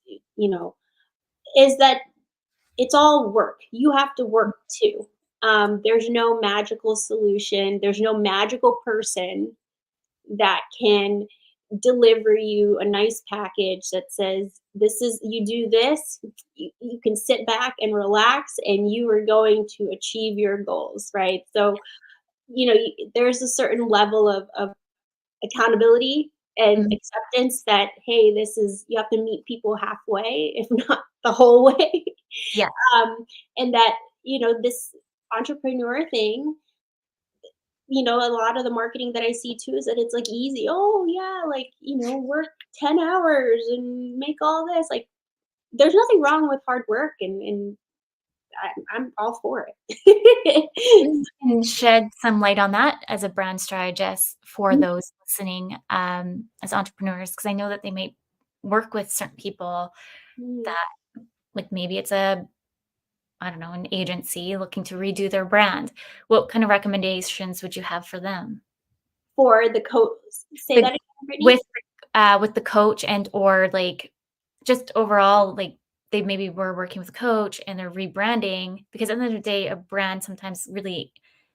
is that it's all work. You have to work too. There's no magical solution. There's no magical person that can deliver you a nice package that says, this is, you do this, you can sit back and relax and you are going to achieve your goals, right? So, there's a certain level of accountability and Mhm. acceptance that, hey, this is, you have to meet people halfway, if not the whole way. Yeah. And that, this entrepreneur thing, a lot of the marketing that I see too is that it's like easy. Oh yeah, like, work 10 hours and make all this. Like there's nothing wrong with hard work and I'm all for it. You can shed some light on that as a brand strategist for those listening, as entrepreneurs, because I know that they may work with certain people Mhm. that, like, maybe it's a, I don't know, an agency looking to redo their brand. What kind of recommendations would you have for them? For the coach, say that Like, again, Brittany. with the coach and or, like, just overall, like, they maybe were working with a coach and they're rebranding because at the end of the day, a brand sometimes really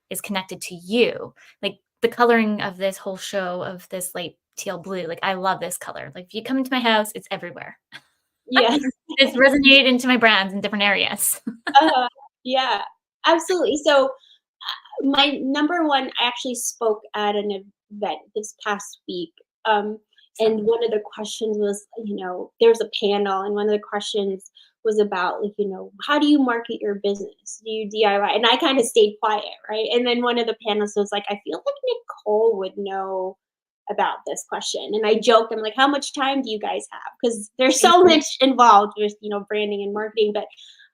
is connected to you. Like, the coloring of this whole show of this, like, teal blue, like, I love this color. Like, if you come into my house, it's everywhere. Yes. It's resonated into my brands in different areas. uh, yeah, absolutely. So my number one, I actually spoke at an event this past week. Um, So and one of the questions was, there was a panel, and one of the questions was about, like, how do you market your business? Do you DIY? And I kind of stayed quiet, right? And then one of the panelists was like, I feel like Nicole would know about this question. And I joked, I'm like, how much time do you guys have? Because there's so much involved with, branding and marketing. But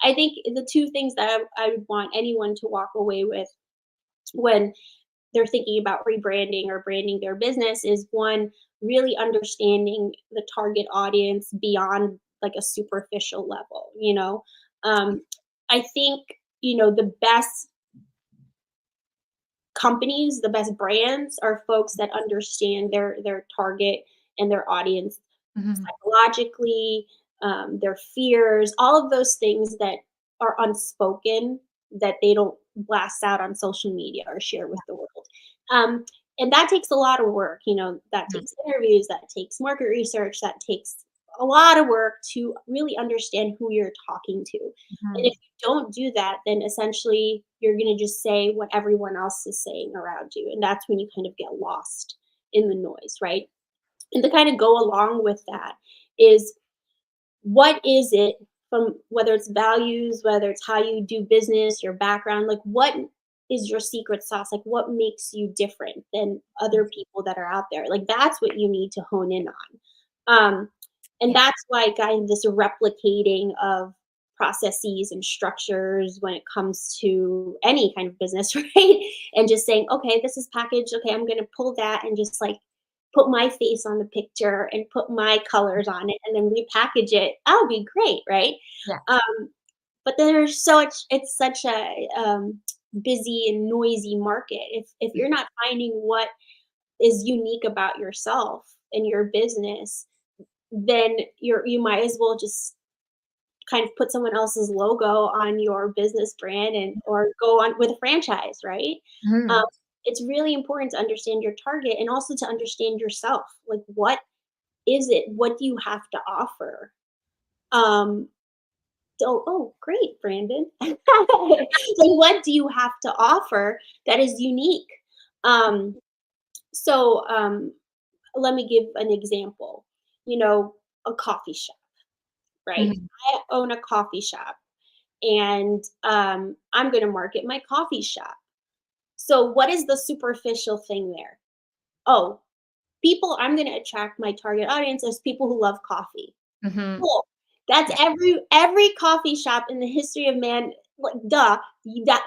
I think the two things that I would want anyone to walk away with when they're thinking about rebranding or branding their business is one, really understanding the target audience beyond like a superficial level. I think, the best companies, the best brands are folks that understand their target and their audience Mhm. psychologically, their fears, all of those things that are unspoken that they don't blast out on social media or share with the world. Um, and that takes a lot of work. That Mhm. takes interviews, that takes market research, that takes a lot of work to really understand who you're talking to. And if Mhm. you don't do that, then essentially you're going to just say what everyone else is saying around you. And that's when you kind of get lost in the noise, right? And to kind of go along with that is, what is it, from whether it's values, whether it's how you do business, your background, like what is your secret sauce? Like what makes you different than other people that are out there? Like that's what you need to hone in on. And Yeah. that's why kind of this replicating of processes and structures when it comes to any kind of business, right? And just saying, okay, this is packaged. Okay, I'm going to pull that and just like put my face on the picture and put my colors on it and then repackage it. That would be great, right? Yeah. Um, but there's so much. It's such a busy and noisy market. If you're not finding what is unique about yourself and your business, then you might as well just kind of put someone else's logo on your business brand and or go on with a franchise, right? Um, Mhm. it's really important to understand your target and also to understand yourself. Like, what is it? What do you have to offer? Um, oh, great, Brandon. So, what do you have to offer that is unique? Um, so, let me give an example. You know, a coffee shop, right? Mhm. I own a coffee shop, and I'm going to market my coffee shop. So, what is the superficial thing there? Oh, people, I'm going to attract my target audience as people who love coffee. Mhm. Cool. That's Yeah. every coffee shop in the history of man. Like, duh,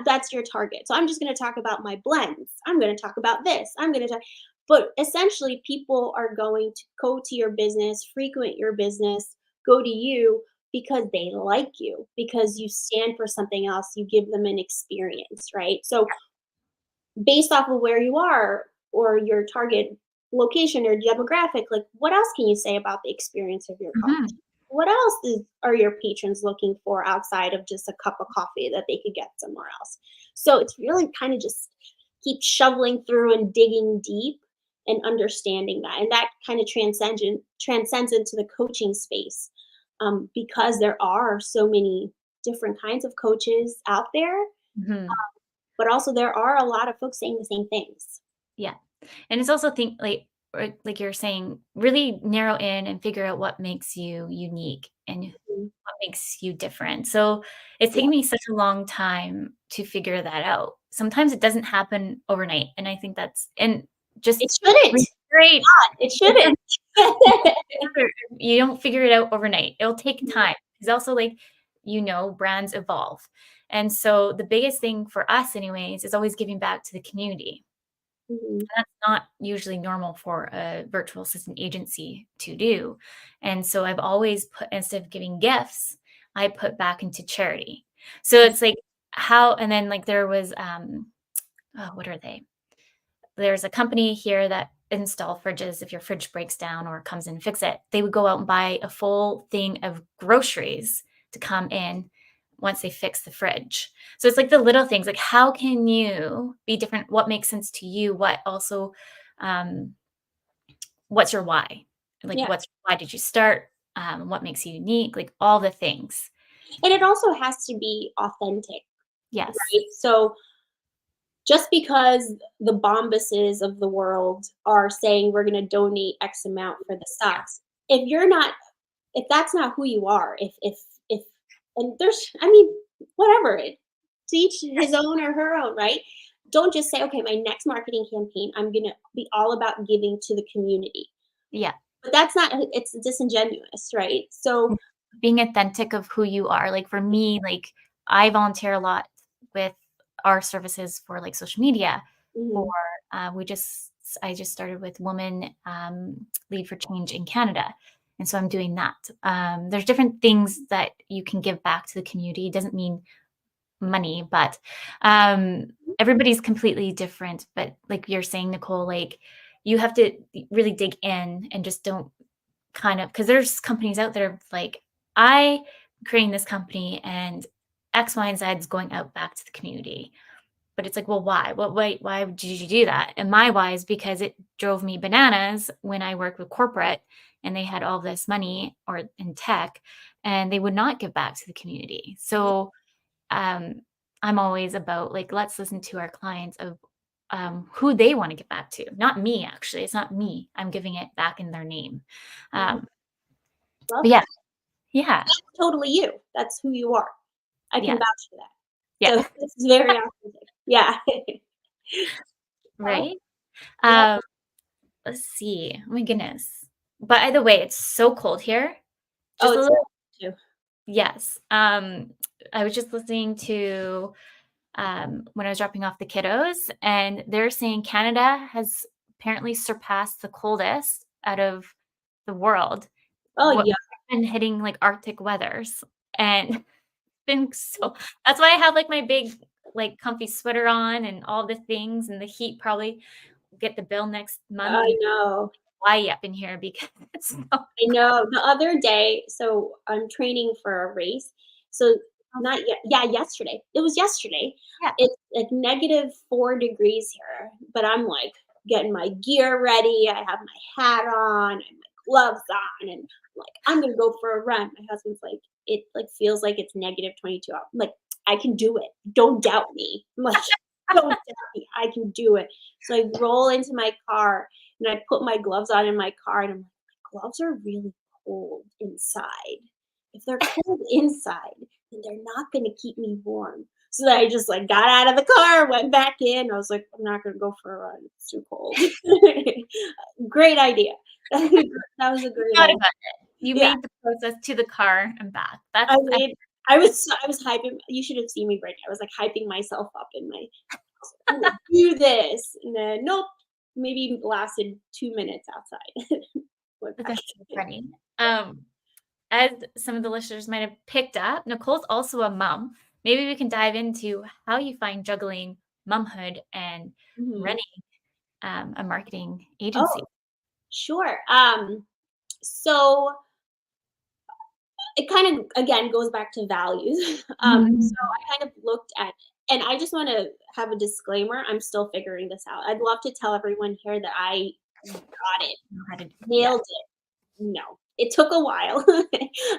that's your target. So I'm just going to talk about my blends. I'm going to talk about this. I'm going to talk. But essentially, people are going to go to your business, frequent your business, go to you because they like you, because you stand for something else. You give them an experience, right? So based off of where you are or your target location or demographic, like, what else can you say about the experience of your coffee? Mhm. What else are your patrons looking for outside of just a cup of coffee that they could get somewhere else? So it's really kind of just keep shoveling through and digging deep and understanding that. And that kind of transcends into the coaching space, because there are so many different kinds of coaches out there, Mhm. but also there are a lot of folks saying the same things. Yeah. And it's also think like you're saying, really narrow in and figure out what makes you unique and Mhm. what makes you different. So it's Yeah. taken me such a long time to figure that out. Sometimes it doesn't happen overnight. And I think that's and It just shouldn't. great. It shouldn't. You don't figure it out overnight. It'll take Mhm, time. It's also like, brands evolve. And so the biggest thing for us anyways is always giving back to the community. mhm. That's not usually normal for a virtual assistant agency to do. And so I've always put instead of giving gifts, I put back into charity. So it's like how and then like there was oh, what are they? There's a company here that install fridges. If your fridge breaks down or comes in, fix it. They would go out and buy a full thing of groceries to come in once they fix the fridge. So it's like the little things, like how can you be different? What makes sense to you? What also, um, what's your why? Like, Yeah, why did you start? What makes you unique? Like all the things. and it also has to be authentic, Yes. right? So, just because the Bombuses of the world are saying, "We're gonna donate X amount for the socks," if you're not if that's not who you are, if and there's I mean, whatever, to each his own or her own, right? Don't just say, "Okay, my next marketing campaign, I'm gonna be all about giving to the community." Yeah. But that's not it's disingenuous, right? So Being authentic of who you are. Like for me, like I volunteer a lot with our services for like social media. For mhm, we I just started with Women Lead for Change in Canada, and so I'm doing that. There's different things that you can give back to the community. It doesn't mean money, but um, everybody's completely different. But like you're saying, Nicole, like you have to really dig in and just don't kind of because there's companies out there like I creating this company and X, Y, and Z is going out back to the community. But it's like, well, why? Why did you do that? And my why is because it drove me bananas when I worked with corporate and they had all this money or in tech and they would not give back to the community. So um, I'm always about like, let's listen to our clients of who they want to get back to. Not me, actually. It's not me. I'm giving it back in their name. mhm, Um, love but yeah, that. yeah, That's totally you. That's who you are. I can yeah, vouch for that. yeah, So this is very authentic. Yeah. Oh, right. yep. Um, let's see. Oh my goodness. By the way, it's so cold here. Oh, Just a it's little, too. yes. I was just listening to when I was dropping off the kiddos, and they're saying Canada has apparently surpassed the coldest out of the world. Oh, What yeah. been hitting like Arctic weathers, and been so. That's why I have like my big like comfy sweater on and all the things, and the heat probably get the bill next month I and know. why up in here because it's so I know. The other day, so I'm training for a race. So not yet. Yeah, yesterday. It was yesterday. Yeah. It's like -4 degrees here, but I'm like getting my gear ready. I have my hat on and my gloves on, and I'm like, I'm gonna go for a run. My husband's like, it like feels like it's -22 out. I'm like, I can do it. Don't doubt me. I'm like, don't doubt me. I can do it. So I roll into my car and I put my gloves on in my car, and I'm like, my gloves are really cold inside. If they're cold inside, then they're not gonna keep me warm. So then I just like got out of the car, went back in. I was like, I'm not gonna go for a run. It's too cold. Great idea. That was a You great thought idea. about it. You Yeah, made the process to the car and back. I That's made. I was hyping. You should have seen me right now. I was like hyping myself up in my. I'm gonna do this, and then nope. Maybe lasted 2 minutes outside. Went back. that's so funny. Um, as some of the listeners might have picked up, Nicole's also a mom. Maybe we can dive into how you find juggling momhood and Mhm. running a marketing agency. Oh, sure. So it kind of again goes back to values. So Mhm. I kind of looked at, and I just want to have a disclaimer. I'm still figuring this out. I'd love to tell everyone here that I got it, Know how to, yeah. nailed it. No, it took a while,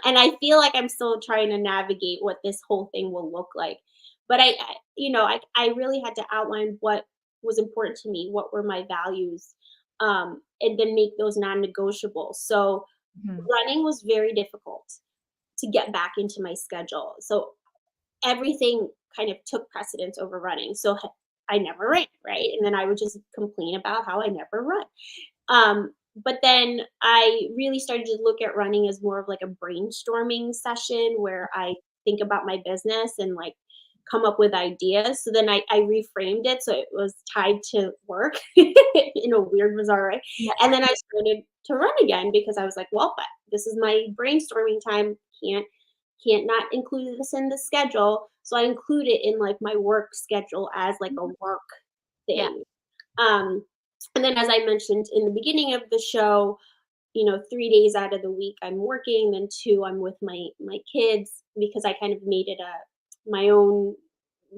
and I feel like I'm still trying to navigate what this whole thing will look like. But I really had to outline what was important to me, what were my values, and then make those non-negotiable. So Mhm. running was very difficult to get back into my schedule. So everything kind of took precedence over running. So I never ran, right? And then I would just complain about how I never run. But then I really started to look at running as more of like a brainstorming session where I think about my business and like come up with ideas. So then I reframed it so it was tied to work in a weird, bizarre way. Yeah. And then I started to run again because I was like, well, but this is my brainstorming time. Can't not include this in the schedule. So I include it in like my work schedule as like a work Yeah. thing. Um, and then, as I mentioned in the beginning of the show, 3 days out of the week I'm working, then two I'm with my kids because I kind of made it a my own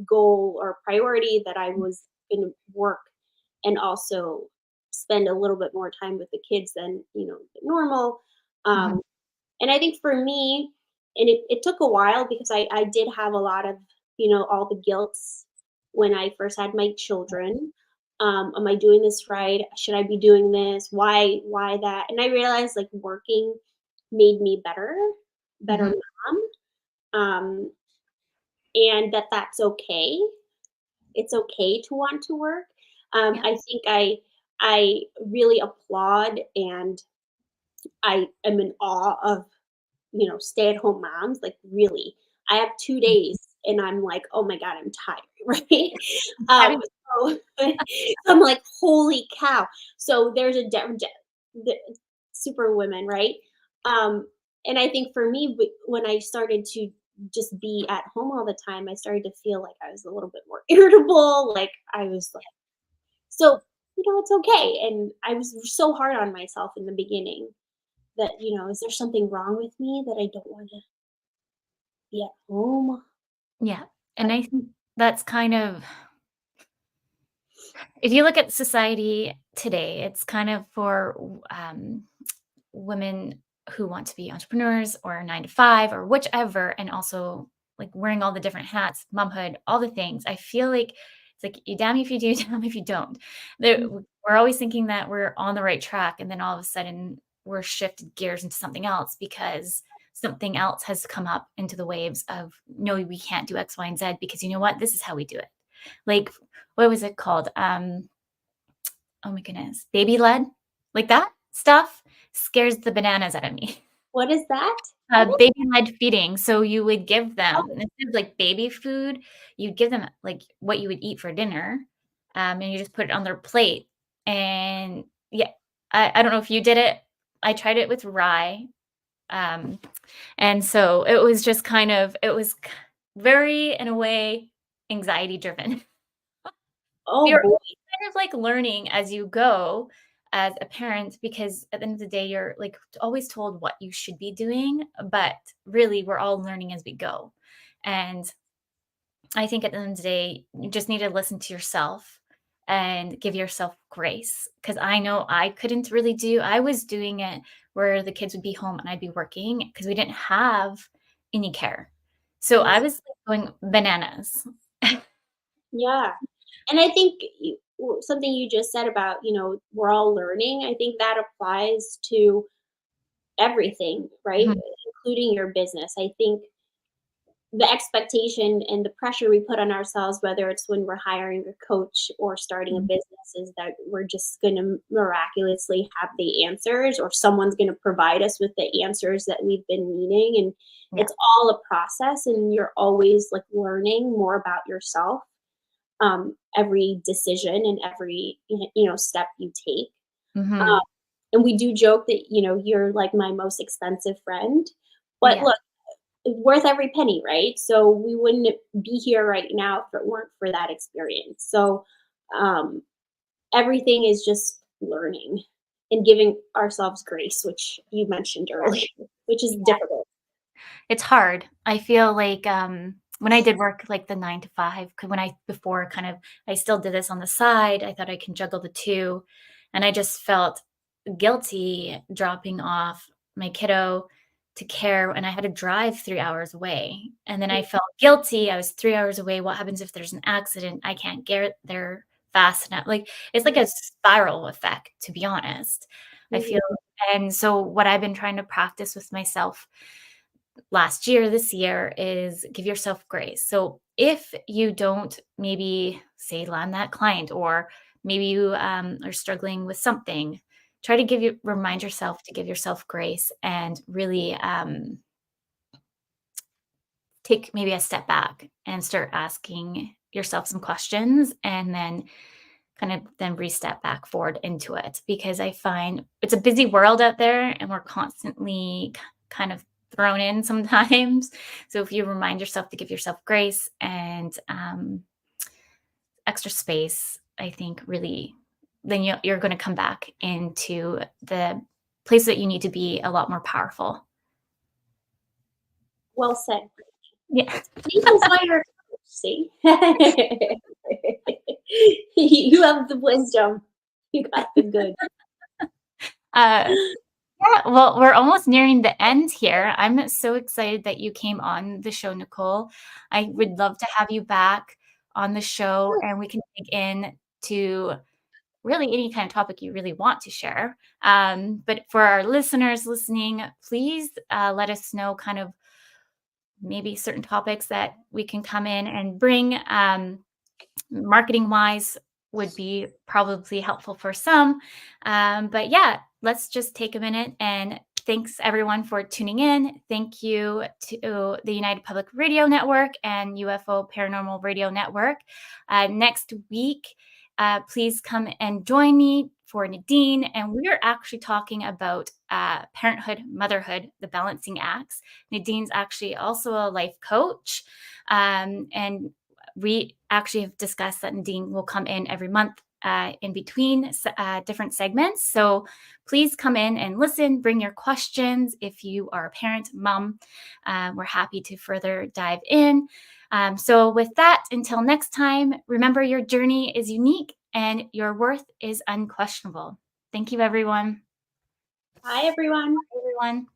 goal or priority that I was going to work and also spend a little bit more time with the kids than normal. Mhm. Um, and I think for me, and it took a while because I did have a lot of, all the guilts when I first had my children. Am I doing this right? Should I be doing this? Why that? And I realized like working made me better Mhm. mom. And that's okay. It's okay to want to work. Yeah. I think I really applaud and I am in awe of stay-at-home moms, like, really. I have 2 days and I'm like, "Oh my god, I'm tired," right? Having So I'm like, "Holy cow." So there's a the super women, right? Um, and I think for me, when I started to just be at home all the time, I started to feel like I was a little bit more irritable, like, I was like so, it's okay, and I was so hard on myself in the beginning that, is there something wrong with me that I don't wanna be at home? yeah. I And I think that's kind of, if you look at society today, it's kind of for women who want to be entrepreneurs or 9 to 5 or whichever, and also like wearing all the different hats, momhood, all the things. I feel like it's like you damn if you do, damn if you don't. mm, We're always thinking that we're on the right track, and then all of a sudden we're shifted gears into something else because something else has come up into the waves of no, we can't do X, Y, and Z because you know what? This is how we do it. Like, what was it called? Oh my goodness, baby led, like that stuff scares the bananas out of me. what is that? What is Baby led feeding. So you would give them, oh, instead of like baby food, you'd give them like what you would eat for dinner, and you just put it on their plate. And yeah, I don't know if you did it. I tried it with rye, um, and so it was just kind of it was very in a way anxiety driven. oh You're boy. kind of like learning as you go as a parent because at the end of the day, you're like always told what you should be doing, but really we're all learning as we go. And I think at the end of the day, you just need to listen to yourself and give yourself grace. Because I know I couldn't really I was doing it where the kids would be home and I'd be working because we didn't have any care. So I Yes. was like, going bananas. Yeah. And I think something you just said about, we're all learning, I think that applies to everything, right? Mhm. Including your business. I think the expectation and the pressure we put on ourselves, whether it's when we're hiring a coach or starting a Mhm. business, is that we're just going to miraculously have the answers, or someone's going to provide us with the answers that we've been needing. And Yeah. it's all a process, and you're always like learning more about yourself, every decision and every step you take. Um, Mhm. and we do joke that you're like my most expensive friend, but Yeah. look, it's worth every penny, right? So we wouldn't be here right now if it weren't for that experience. So um, everything is just learning and giving ourselves grace, which you mentioned earlier, which is difficult. It's hard. I feel like, when I did work like the 9 to 5, 'cause when I before kind of I still did this on the side, I thought I can juggle the 2, and I just felt guilty dropping off my kiddo to care, and I had to drive 3 hours away, and then I felt guilty, I was 3 hours away, what happens if there's an accident? I can't get there fast enough, like, it's like Yeah. a spiral effect, to be honest. I feel Mhm. and so what I've been trying to practice with myself last year, this year, is give yourself grace. So if you don't maybe say land that client, or maybe you are struggling with something, try to remind yourself to give yourself grace and really take maybe a step back and start asking yourself some questions, and then kind of then re-step back forward into it, because I find it's a busy world out there and we're constantly kind of thrown in sometimes. So if you remind yourself to give yourself grace and extra space, I think really then you're going to come back into the place that you need to be a lot more powerful. Well said. Yeah. See, that's why you're a coach. See, you have the wisdom. You got the good. Uh, Yeah, well, we're almost nearing the end here. I'm so excited that you came on the show, Nicole. I would love to have you back on the show and we can dig in to really any kind of topic you really want to share. But for our listeners listening, please let us know kind of maybe certain topics that we can come in and bring. Marketing wise would be probably helpful for some. But yeah, let's just take a minute and thanks everyone for tuning in. Thank you to the United Public Radio Network and UFO Paranormal Radio Network. Next week, please come and join me for Nadine. And we are actually talking about parenthood, motherhood, the balancing acts. Nadine's actually also a life coach. And we actually have discussed that Nadine will come in every month in between different segments. So please come in and listen, bring your questions. If you are a parent, mom, we're happy to further dive in. So with that, until next time, remember your journey is unique and your worth is unquestionable. Thank you, everyone. Hi, everyone. Everyone.